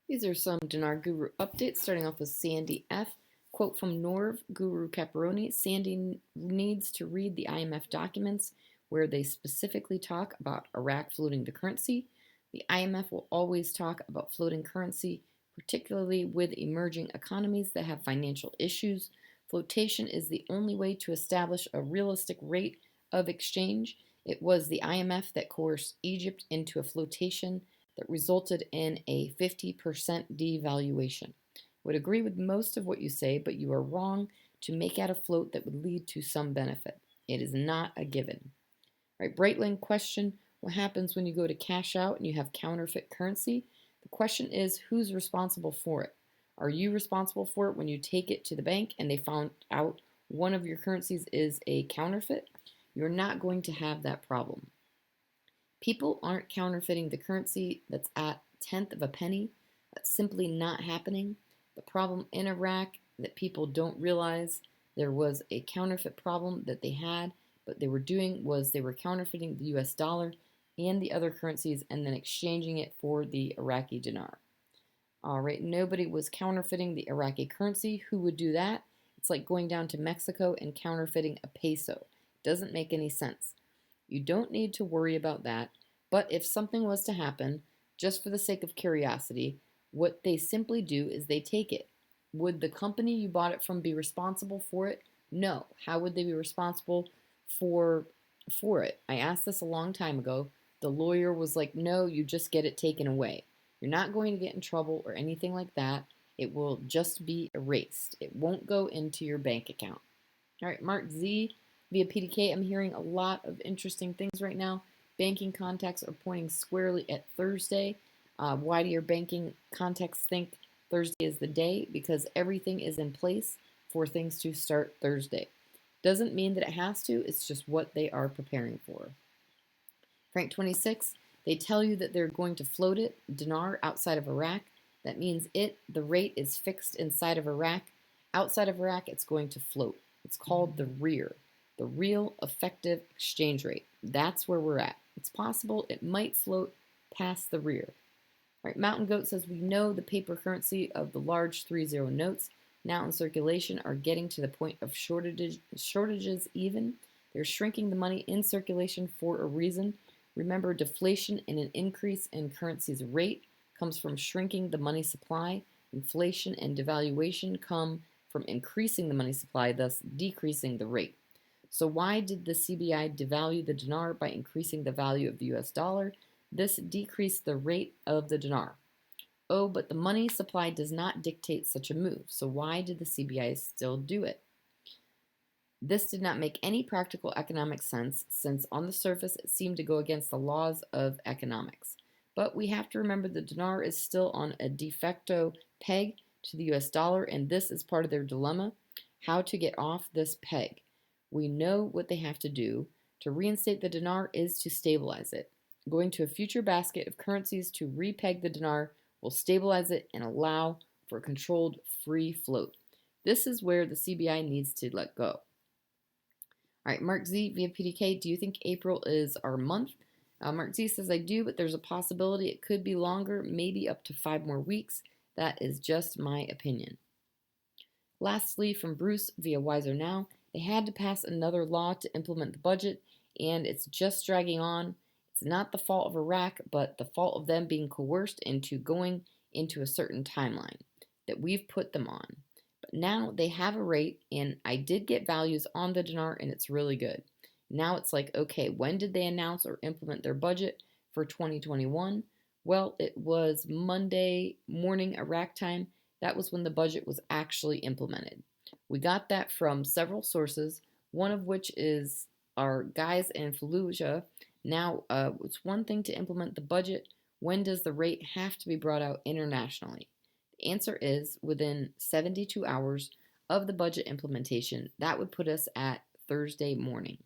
These are some Dinar Guru updates, starting off with Sandy F. Quote from Norv Guru Caparoni: Sandy needs to read the IMF documents where they specifically talk about Iraq floating the currency. The IMF will always talk about floating currency, particularly with emerging economies that have financial issues. Flotation is the only way to establish a realistic rate of exchange. It was the IMF that coerced Egypt into a flotation that resulted in a 50% devaluation. I would agree with most of what you say, but you are wrong to make out a float that would lead to some benefit. It is not a given. All right, Breitling question: what happens when you go to cash out and you have counterfeit currency? The question is, who's responsible for it? Are you responsible for it when you take it to the bank and they found out one of your currencies is a counterfeit? You're not going to have that problem. People aren't counterfeiting the currency that's at tenth of a penny. That's simply not happening. The problem in Iraq that people don't realize, there was a counterfeit problem that they had, but they were doing was they were counterfeiting the US dollar and the other currencies and then exchanging it for the Iraqi dinar. All right, nobody was counterfeiting the Iraqi currency. Who would do that? It's like going down to Mexico and counterfeiting a peso. It doesn't make any sense. You don't need to worry about that, but if something was to happen, just for the sake of curiosity, what they simply do is they take it. Would the company you bought it from be responsible for it? No. How would they be responsible for it? I asked this a long time ago. The lawyer was like, "No, you just get it taken away. You're not going to get in trouble or anything like that. It will just be erased. It won't go into your bank account." All right, Mark Z via PDK. I'm hearing a lot of interesting things right now. Banking contacts are pointing squarely at Thursday. Why do your banking contacts think Thursday is the day? Because everything is in place for things to start Thursday. Doesn't mean that it has to, it's just what they are preparing for. Frank 26, they tell you that they're going to float it, dinar, outside of Iraq. That means the rate is fixed inside of Iraq. Outside of Iraq, it's going to float. It's called the REER, the real effective exchange rate. That's where we're at. It's possible it might float past the REER. All right, Mountain Goat says we know the paper currency of the large 3-0 notes now in circulation are getting to the point of shortages even. They're shrinking the money in circulation for a reason. Remember, deflation and an increase in currency's rate comes from shrinking the money supply. Inflation and devaluation come from increasing the money supply, thus decreasing the rate. So why did the CBI devalue the dinar by increasing the value of the US dollar? This decreased the rate of the dinar. Oh, but the money supply does not dictate such a move. So why did the CBI still do it? This did not make any practical economic sense, since on the surface it seemed to go against the laws of economics. But we have to remember the dinar is still on a de facto peg to the US dollar, and this is part of their dilemma: how to get off this peg. We know what they have to do. To reinstate the dinar is to stabilize it. Going to a future basket of currencies to repeg the dinar will stabilize it and allow for a controlled free float. This is where the CBI needs to let go. All right, Mark Z via PDK, do you think April is our month? Mark Z says, I do, but there's a possibility it could be longer, maybe up to 5 more weeks. That is just my opinion. Lastly, from Bruce via Wiser Now, they had to pass another law to implement the budget, and it's just dragging on. It's not the fault of Iraq, but the fault of them being coerced into going into a certain timeline that we've put them on. But now they have a rate, and I did get values on the dinar, and it's really good. Now it's like, okay, when did they announce or implement their budget for 2021? Well, it was Monday morning Iraq time. That was when the budget was actually implemented. We got that from several sources, one of which is our guys in Fallujah. Now, it's one thing to implement the budget. When does the rate have to be brought out internationally? The answer is within 72 hours of the budget implementation. That would put us at Thursday morning.